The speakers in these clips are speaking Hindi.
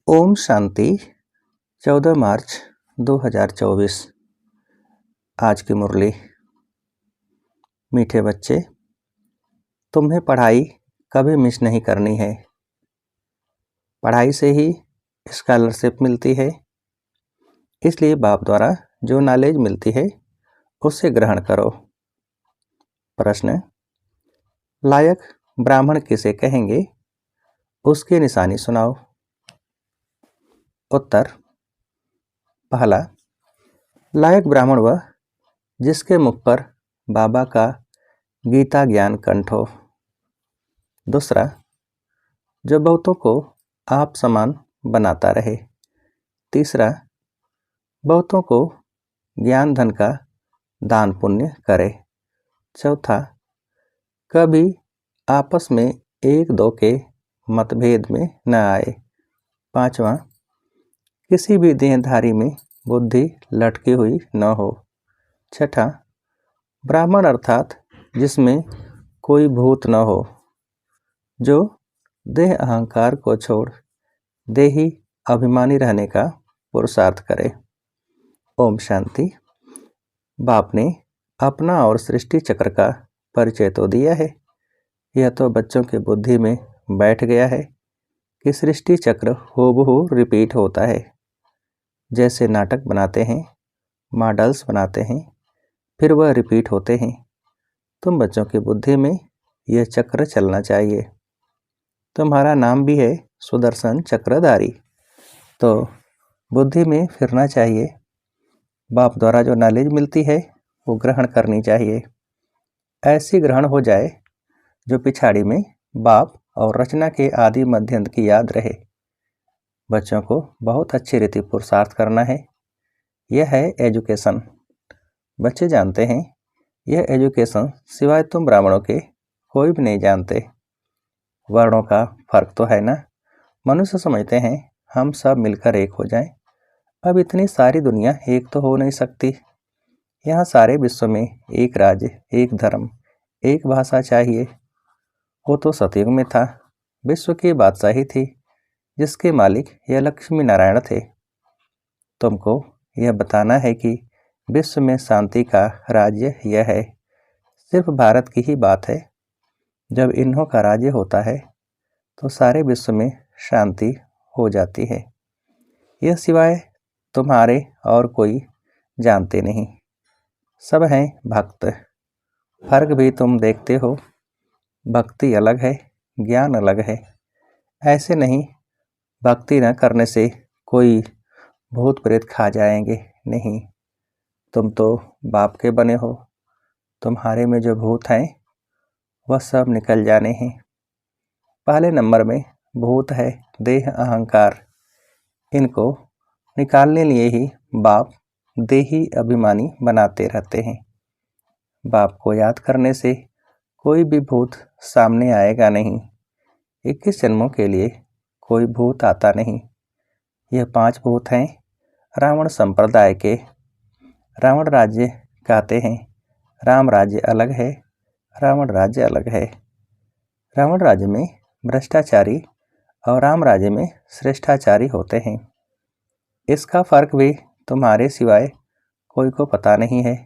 ओम शांति। 14 मार्च 2024। आज की मुरली। मीठे बच्चे, तुम्हें पढ़ाई कभी मिस नहीं करनी है। पढ़ाई से ही स्कॉलरशिप मिलती है, इसलिए बाप द्वारा जो नॉलेज मिलती है उसे ग्रहण करो। प्रश्न: लायक ब्राह्मण किसे कहेंगे, उसकी निशानी सुनाओ। उत्तर: पहला, लायक ब्राह्मण वह जिसके मुख पर बाबा का गीता ज्ञान कंठ हो। दूसरा, जो बहुतों को आप समान बनाता रहे। तीसरा, बहुतों को ज्ञान धन का दान पुण्य करे। चौथा, कभी आपस में एक दो के मतभेद में न आए। पांचवा, किसी भी देहधारी में बुद्धि लटकी हुई न हो। छठा, ब्राह्मण अर्थात जिसमें कोई भूत न हो, जो देह अहंकार को छोड़ देही अभिमानी रहने का पुरुषार्थ करे। ओम शांति। बाप ने अपना और सृष्टि चक्र का परिचय तो दिया है, यह तो बच्चों की बुद्धि में बैठ गया है कि सृष्टि चक्र हूबहू रिपीट होता है। जैसे नाटक बनाते हैं, मॉडल्स बनाते हैं, फिर वह रिपीट होते हैं। तुम बच्चों की बुद्धि में यह चक्र चलना चाहिए। तुम्हारा नाम भी है सुदर्शन चक्रधारी, तो बुद्धि में फिरना चाहिए। बाप द्वारा जो नॉलेज मिलती है वो ग्रहण करनी चाहिए। ऐसी ग्रहण हो जाए जो पिछाड़ी में बाप और रचना के आदि मध्यंत की याद रहे। बच्चों को बहुत अच्छी रीति पुरुषार्थ करना है। यह है एजुकेशन। बच्चे जानते हैं यह एजुकेशन सिवाय तुम ब्राह्मणों के कोई भी नहीं जानते। वर्णों का फर्क तो है ना। मनुष्य समझते हैं हम सब मिलकर एक हो जाएं। अब इतनी सारी दुनिया एक तो हो नहीं सकती। यहाँ सारे विश्व में एक राज्य, एक धर्म, एक भाषा चाहिए। वो तो सतयुग में था, विश्व की बादशाही थी, जिसके मालिक यह लक्ष्मी नारायण थे। तुमको यह बताना है कि विश्व में शांति का राज्य यह है। सिर्फ भारत की ही बात है। जब इन्हों का राज्य होता है तो सारे विश्व में शांति हो जाती है। यह सिवाय तुम्हारे और कोई जानते नहीं। सब हैं भक्त। फर्क भी तुम देखते हो। भक्ति अलग है, ज्ञान अलग है। ऐसे नहीं भक्ति न करने से कोई भूत प्रेत खा जाएंगे, नहीं। तुम तो बाप के बने हो। तुम्हारे में जो भूत हैं वह सब निकल जाने हैं। पहले नंबर में भूत है देह अहंकार। इनको निकालने लिए ही बाप देही अभिमानी बनाते रहते हैं। बाप को याद करने से कोई भी भूत सामने आएगा नहीं। 21 जन्मों के लिए कोई भूत आता नहीं। यह 5 भूत हैं रावण संप्रदाय के। रावण राज्य कहते हैं, राम राज्य अलग है, रावण राज्य अलग है। रावण राज्य में भ्रष्टाचारी और राम राज्य में श्रेष्ठाचारी होते हैं। इसका फर्क भी तुम्हारे सिवाय कोई को पता नहीं है।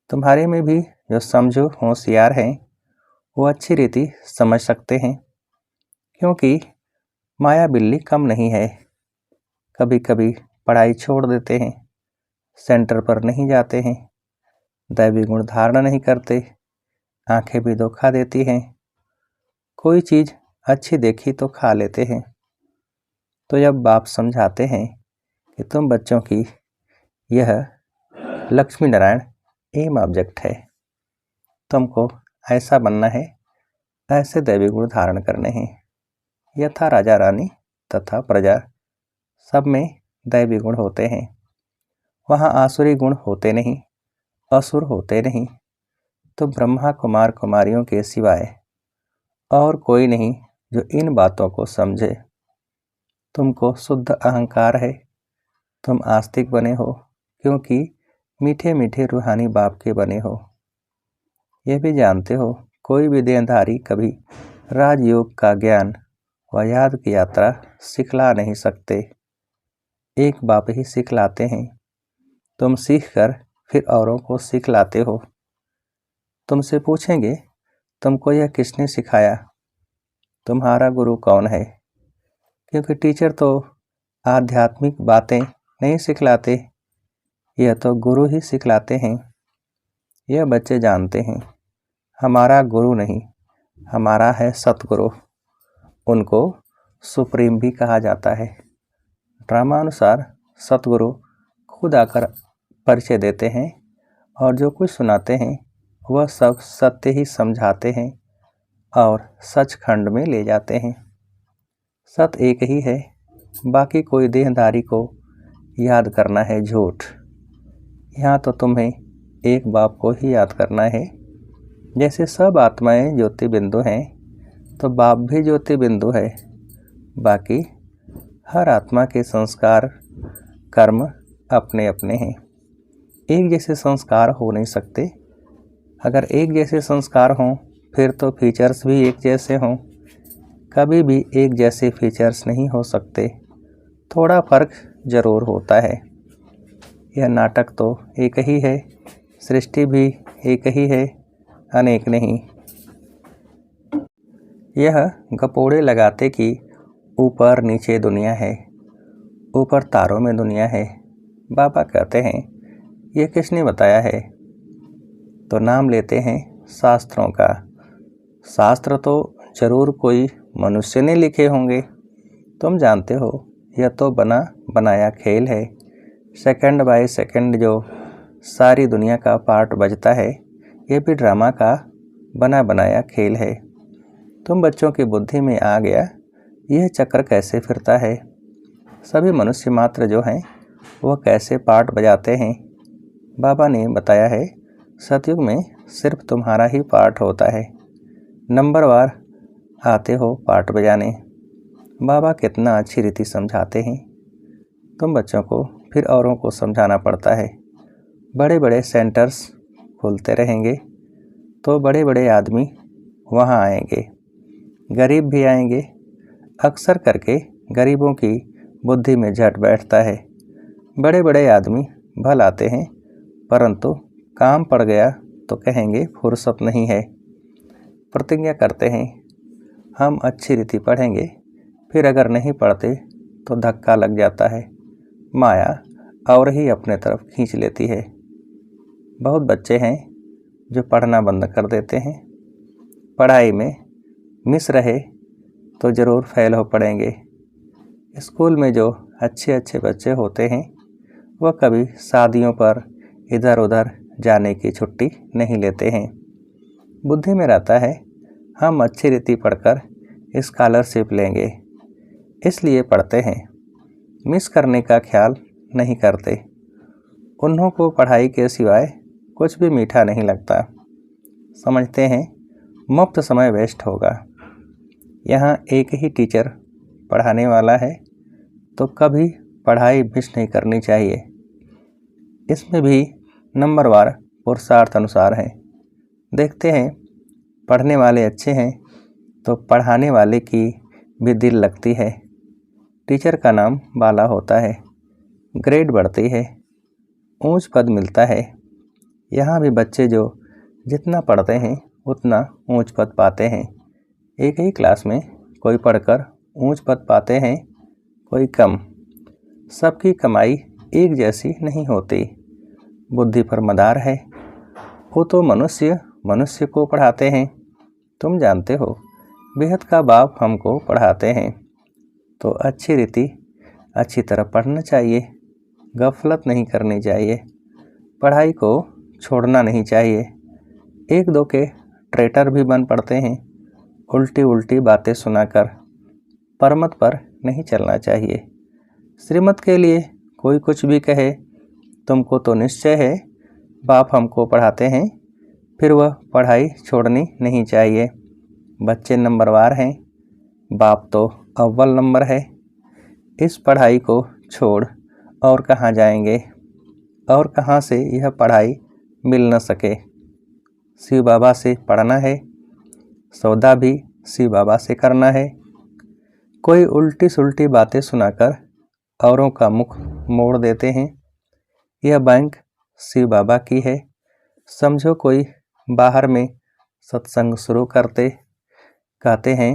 तुम्हारे में भी जो समझो होशियार हैं वो अच्छी रीति समझ सकते हैं, क्योंकि माया बिल्ली कम नहीं है। कभी कभी पढ़ाई छोड़ देते हैं, सेंटर पर नहीं जाते हैं, दैवी गुण धारण नहीं करते, आंखें भी धोखा देती हैं। कोई चीज़ अच्छी देखी तो खा लेते हैं। तो जब बाप समझाते हैं कि तुम बच्चों की यह लक्ष्मी नारायण एम ऑब्जेक्ट है, तुमको ऐसा बनना है, ऐसे दैवी गुण धारण करने हैं। यथा राजा रानी तथा प्रजा, सब में दैवी गुण होते हैं। वहाँ आसुरी गुण होते नहीं, असुर होते नहीं। तो ब्रह्मा कुमार कुमारियों के सिवाय और कोई नहीं जो इन बातों को समझे। तुमको शुद्ध अहंकार है। तुम आस्तिक बने हो क्योंकि मीठे मीठे रूहानी बाप के बने हो। यह भी जानते हो कोई भी देहधारी कभी राजयोग का ज्ञान व याद की यात्रा सिखला नहीं सकते, एक बाप ही सिखलाते हैं। तुम सीख कर फिर औरों को सिखलाते हो। तुमसे पूछेंगे, तुमको यह किसने सिखाया? तुम्हारा गुरु कौन है? क्योंकि टीचर तो आध्यात्मिक बातें नहीं सिखलाते, यह तो गुरु ही सिखलाते हैं। यह बच्चे जानते हैं, हमारा गुरु नहीं, हमारा है सतगुरु। उनको सुप्रीम भी कहा जाता है। ड्रामानुसार सतगुरु खुद आकर परिचय देते हैं और जो कुछ सुनाते हैं वह सब सत्य ही समझाते हैं और सचखंड में ले जाते हैं। सत एक ही है, बाकी कोई देहधारी को याद करना है झूठ। यहाँ तो तुम्हें एक बाप को ही याद करना है। जैसे सब आत्माएं ज्योति बिंदु हैं, तो बाप भी ज्योति बिंदु है। बाकी हर आत्मा के संस्कार कर्म अपने अपने हैं। एक जैसे संस्कार हो नहीं सकते। अगर एक जैसे संस्कार हों फिर तो फीचर्स भी एक जैसे हों। कभी भी एक जैसे फीचर्स नहीं हो सकते, थोड़ा फर्क जरूर होता है। यह नाटक तो एक ही है, सृष्टि भी एक ही है, अनेक नहीं। यह गपोड़े लगाते कि ऊपर नीचे दुनिया है, ऊपर तारों में दुनिया है। बाबा कहते हैं, यह किसने बताया है? तो नाम लेते हैं शास्त्रों का। शास्त्र तो जरूर कोई मनुष्य ने लिखे होंगे। तुम जानते हो, यह तो बना बनाया खेल है। सेकंड बाय सेकंड जो सारी दुनिया का पार्ट बजता है, यह भी ड्रामा का बना बनाया खेल है। तुम बच्चों की बुद्धि में आ गया यह चक्र कैसे फिरता है, सभी मनुष्य मात्र जो हैं वह कैसे पार्ट बजाते हैं। बाबा ने बताया है, सतयुग में सिर्फ तुम्हारा ही पार्ट होता है। नंबरवार आते हो पार्ट बजाने। बाबा कितना अच्छी रीति समझाते हैं। तुम बच्चों को फिर औरों को समझाना पड़ता है। बड़े बड़े सेंटर्स खुलते रहेंगे तो बड़े बड़े आदमी वहाँ आएंगे, गरीब भी आएंगे। अक्सर करके गरीबों की बुद्धि में झट बैठता है, बड़े बड़े आदमी भल आते हैं, परंतु काम पड़ गया तो कहेंगे फुर्सत नहीं है। प्रतिज्ञा करते हैं, हम अच्छी रीति पढ़ेंगे, फिर अगर नहीं पढ़ते तो धक्का लग जाता है, माया और ही अपने तरफ खींच लेती है। बहुत बच्चे हैं जो पढ़ना बंद कर देते हैं। पढ़ाई में मिस रहे तो ज़रूर फेल हो पड़ेंगे। स्कूल में जो अच्छे अच्छे बच्चे होते हैं वह कभी शादियों पर इधर उधर जाने की छुट्टी नहीं लेते हैं। बुद्धि में रहता है, हम अच्छी रीति पढ़कर स्कॉलरशिप लेंगे, इसलिए पढ़ते हैं। मिस करने का ख्याल नहीं करते। उन्हों को पढ़ाई के सिवाय कुछ भी मीठा नहीं लगता। समझते हैं मुफ्त समय वेस्ट होगा। यहाँ एक ही टीचर पढ़ाने वाला है तो कभी पढ़ाई मिस नहीं करनी चाहिए। इसमें भी नंबरवार पुरुषार्थ अनुसार है। देखते हैं पढ़ने वाले अच्छे हैं तो पढ़ाने वाले की भी दिल लगती है। टीचर का नाम बाला होता है, ग्रेड बढ़ती है, ऊंच पद मिलता है। यहाँ भी बच्चे जो जितना पढ़ते हैं उतना ऊंच पद पाते हैं। एक ही क्लास में कोई पढ़कर ऊंच पद पाते हैं, कोई कम। सबकी कमाई एक जैसी नहीं होती। बुद्धि पर मदार है। वो तो मनुष्य मनुष्य को पढ़ाते हैं। तुम जानते हो बेहद का बाप हमको पढ़ाते हैं, तो अच्छी रीति अच्छी तरह पढ़ना चाहिए, गफलत नहीं करनी चाहिए, पढ़ाई को छोड़ना नहीं चाहिए। एक दो के ट्रेटर भी बन पड़ते हैं, उल्टी उल्टी बातें सुनाकर। परमत पर नहीं चलना चाहिए। श्रीमत के लिए कोई कुछ भी कहे, तुमको तो निश्चय है बाप हमको पढ़ाते हैं, फिर वह पढ़ाई छोड़नी नहीं चाहिए। बच्चे नंबरवार हैं, बाप तो अव्वल नंबर है। इस पढ़ाई को छोड़ और कहाँ जाएंगे, और कहाँ से यह पढ़ाई मिल न सके। शिव बाबा से पढ़ना है, सौदा भी शिव बाबा से करना है। कोई उल्टी सुल्टी बातें सुनाकर औरों का मुख मोड़ देते हैं। यह बैंक शिव बाबा की है। समझो कोई बाहर में सत्संग शुरू करते कहते हैं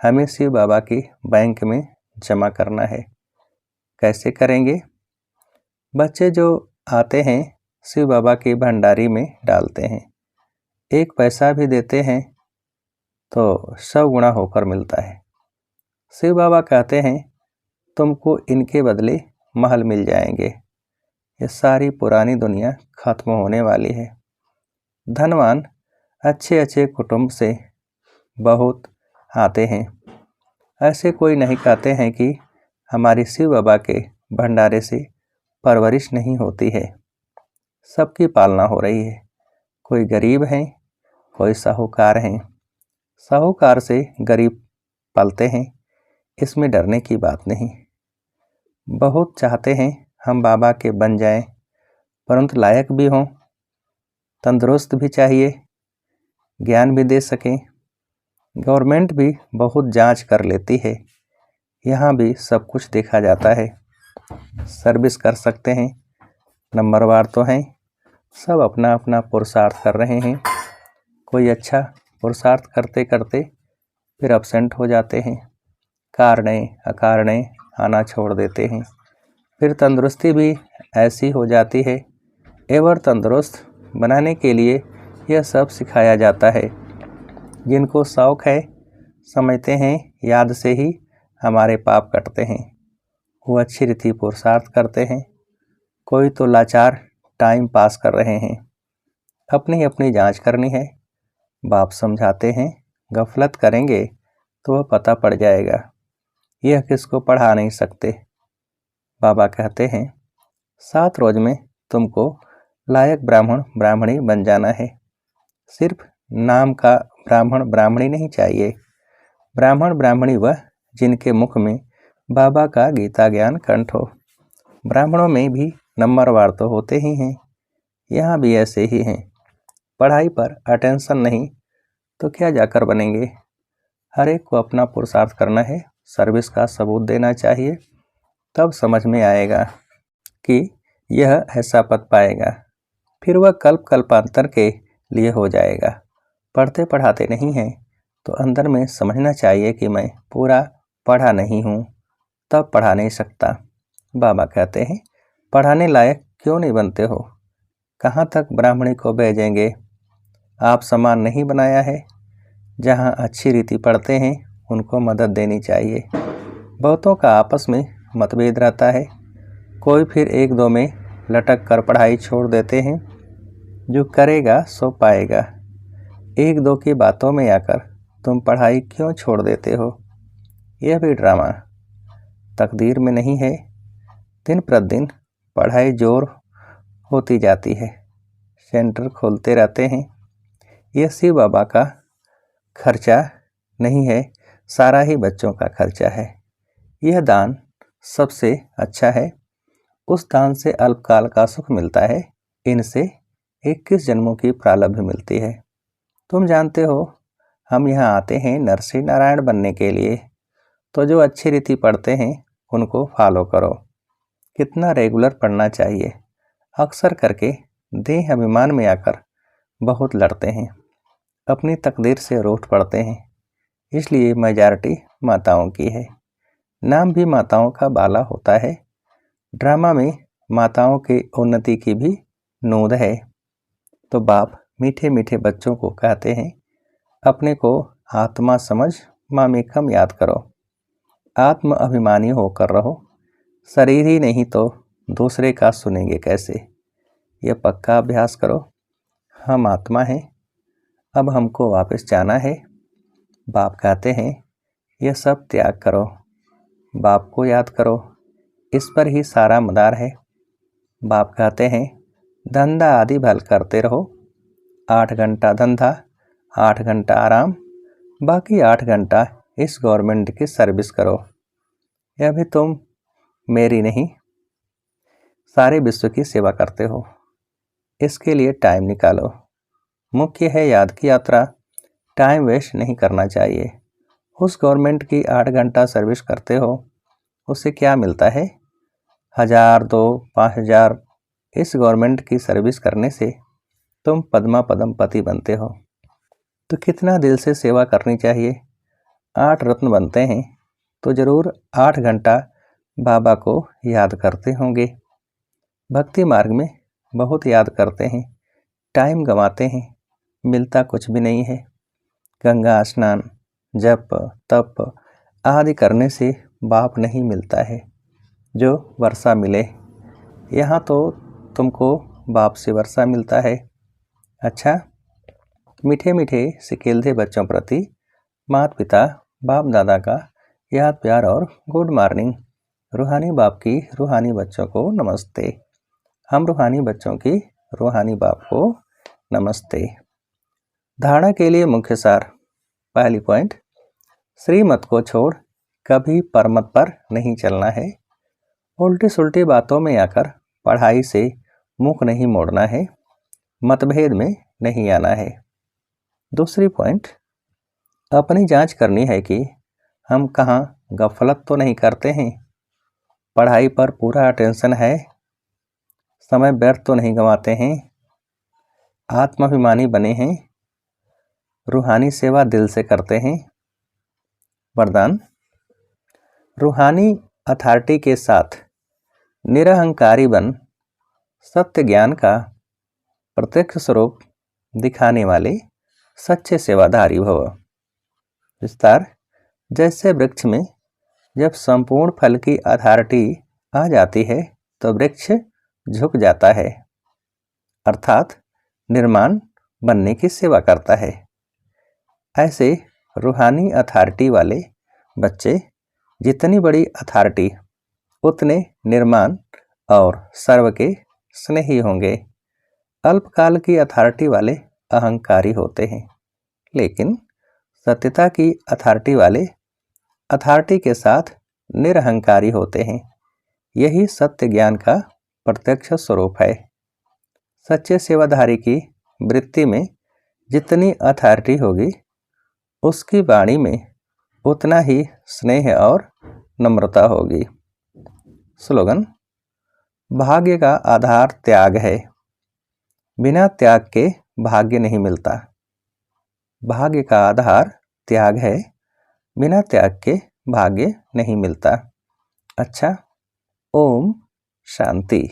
हमें शिव बाबा की बैंक में जमा करना है। कैसे करेंगे? बच्चे जो आते हैं शिव बाबा की भंडारी में डालते हैं। 1 पैसा भी देते हैं तो 100 गुना होकर मिलता है। शिव बाबा कहते हैं तुमको इनके बदले महल मिल जाएंगे। ये सारी पुरानी दुनिया खत्म होने वाली है। धनवान अच्छे अच्छे कुटुंब से बहुत आते हैं। ऐसे कोई नहीं कहते हैं कि हमारी शिव बाबा के भंडारे से परवरिश नहीं होती है। सबकी पालना हो रही है। कोई गरीब हैं, कोई साहूकार हैं। साहूकार से गरीब पलते हैं, इसमें डरने की बात नहीं। बहुत चाहते हैं हम बाबा के बन जाएं, परंतु लायक भी हों, तंदुरुस्त भी चाहिए, ज्ञान भी दे सकें। गवर्नमेंट भी बहुत जांच कर लेती है। यहाँ भी सब कुछ देखा जाता है। सर्विस कर सकते हैं, नंबरवार तो हैं। सब अपना अपना पुरुषार्थ कर रहे हैं। कोई अच्छा पुरुषार्थ करते करते फिर अपसेंट हो जाते हैं, कारणे अकारणे आना छोड़ देते हैं। फिर तंदुरुस्ती भी ऐसी हो जाती है। एवर तंदुरुस्त बनाने के लिए यह सब सिखाया जाता है। जिनको शौक है समझते हैं याद से ही हमारे पाप कटते हैं, वो अच्छी रीति पुरुषार्थ करते हैं। कोई तो लाचार टाइम पास कर रहे हैं। अपनी अपनी जांच करनी है। बाप समझाते हैं गफलत करेंगे तो वह पता पड़ जाएगा। यह किसको पढ़ा नहीं सकते। बाबा कहते हैं 7 रोज में तुमको लायक ब्राह्मण ब्राह्मणी बन जाना है। सिर्फ नाम का ब्राह्मण ब्राह्मणी नहीं चाहिए। ब्राह्मण ब्राह्मणी वह जिनके मुख में बाबा का गीता ज्ञान कंठ हो। ब्राह्मणों में भी नंबरवार तो होते ही हैं। यहाँ भी ऐसे ही हैं। पढ़ाई पर अटेंशन नहीं तो क्या जाकर बनेंगे। हर एक को अपना पुरुषार्थ करना है, सर्विस का सबूत देना चाहिए, तब समझ में आएगा कि यह ऐसा पद पाएगा। फिर वह कल्प कल्पांतर के लिए हो जाएगा। पढ़ते पढ़ाते नहीं हैं तो अंदर में समझना चाहिए कि मैं पूरा पढ़ा नहीं हूँ, तब पढ़ा नहीं सकता। बाबा कहते हैं पढ़ाने लायक क्यों नहीं बनते हो? कहाँ तक ब्राह्मणी को भेजेंगे? आप समान नहीं बनाया है। जहाँ अच्छी रीति पढ़ते हैं उनको मदद देनी चाहिए। बहुतों का आपस में मतभेद रहता है। कोई फिर 1-2 में लटक कर पढ़ाई छोड़ देते हैं। जो करेगा सो पाएगा। 1-2 की बातों में आकर तुम पढ़ाई क्यों छोड़ देते हो? यह भी ड्रामा तकदीर में नहीं है। दिन प्रतिदिन पढ़ाई जोर होती जाती है। सेंटर खोलते रहते हैं। यह शिव बाबा का खर्चा नहीं है, सारा ही बच्चों का खर्चा है। यह दान सबसे अच्छा है। उस दान से अल्पकाल का सुख मिलता है। इनसे 21 जन्मों की प्रारब्ध मिलती है। तुम जानते हो हम यहाँ आते हैं नरसिंह नारायण बनने के लिए, तो जो अच्छी रीति पढ़ते हैं उनको फॉलो करो। कितना रेगुलर पढ़ना चाहिए। अक्सर करके देह अभिमान में आकर बहुत लड़ते हैं, अपनी तकदीर से रूठ पड़ते हैं। इसलिए मेजॉरिटी माताओं की है। नाम भी माताओं का बाला होता है। ड्रामा में माताओं की उन्नति की भी नोद है। तो बाप मीठे मीठे बच्चों को कहते हैं अपने को आत्मा समझ मामेकम याद करो। आत्म अभिमानी होकर रहो। शरीर ही नहीं तो दूसरे का सुनेंगे कैसे। यह पक्का अभ्यास करो। हम आत्मा हैं, अब हमको वापस जाना है। बाप कहते हैं यह सब त्याग करो, बाप को याद करो, इस पर ही सारा मदार है। बाप कहते हैं धंधा आदि भल करते रहो। 8 घंटा धंधा, 8 घंटा आराम, बाकी 8 घंटा इस गवर्नमेंट की सर्विस करो। यह भी तुम मेरी नहीं सारे विश्व की सेवा करते हो। इसके लिए टाइम निकालो। मुख्य है याद की यात्रा। टाइम वेस्ट नहीं करना चाहिए। उस गवर्नमेंट की 8 घंटा सर्विस करते हो, उससे क्या मिलता है? 1000, 2, 5000। इस गवर्नमेंट की सर्विस करने से तुम पद्मा पद्मपति बनते हो। तो कितना दिल से सेवा करनी चाहिए? 8 रत्न बनते हैं तो ज़रूर 8 घंटा बाबा को याद करते होंगे। भक्ति मार्ग में बहुत याद करते हैं, टाइम गंवाते हैं, मिलता कुछ भी नहीं है। गंगा स्नान, जप, तप आदि करने से बाप नहीं मिलता है जो वर्षा मिले। यहाँ तो तुमको बाप से वर्षा मिलता है। अच्छा, मीठे मीठे सिकेल्दे बच्चों प्रति माता पिता बाप दादा का याद प्यार और गुड मॉर्निंग। रूहानी बाप की रूहानी बच्चों को नमस्ते। हम रूहानी बच्चों की रूहानी बाप को नमस्ते। धारणा के लिए मुख्य सार। पहली पॉइंट, श्रीमत को छोड़ कभी परमत पर नहीं चलना है। उल्टी सुल्टी बातों में आकर पढ़ाई से मुख नहीं मोड़ना है, मतभेद में नहीं आना है। दूसरी पॉइंट, अपनी जांच करनी है कि हम कहाँ गफलत तो नहीं करते हैं, पढ़ाई पर पूरा अटेंशन है, समय व्यर्थ तो नहीं गंवाते हैं, आत्माभिमानी बने हैं, रूहानी सेवा दिल से करते हैं। वरदान, रूहानी अथॉरिटी के साथ निरहंकारी बन सत्य ज्ञान का प्रत्यक्ष स्वरूप दिखाने वाले सच्चे सेवाधारी भव। विस्तार, जैसे वृक्ष में जब संपूर्ण फल की अथॉरिटी आ जाती है तो वृक्ष झुक जाता है, अर्थात निर्माण बनने की सेवा करता है। ऐसे रूहानी अथॉरिटी वाले बच्चे जितनी बड़ी अथॉरिटी उतने निर्माण और सर्व के स्नेही होंगे। अल्पकाल की अथॉरिटी वाले अहंकारी होते हैं, लेकिन सत्यता की अथॉरिटी वाले अथॉरिटी के साथ निरहंकारी होते हैं। यही सत्य ज्ञान का प्रत्यक्ष स्वरूप है। सच्चे सेवाधारी की वृत्ति में जितनी अथॉरिटी होगी, उसकी वाणी में उतना ही स्नेह और नम्रता होगी। स्लोगन, भाग्य का आधार त्याग है, बिना त्याग के भाग्य नहीं मिलता। भाग्य का आधार त्याग है, बिना त्याग के भाग्य नहीं मिलता। अच्छा, ओम शांति।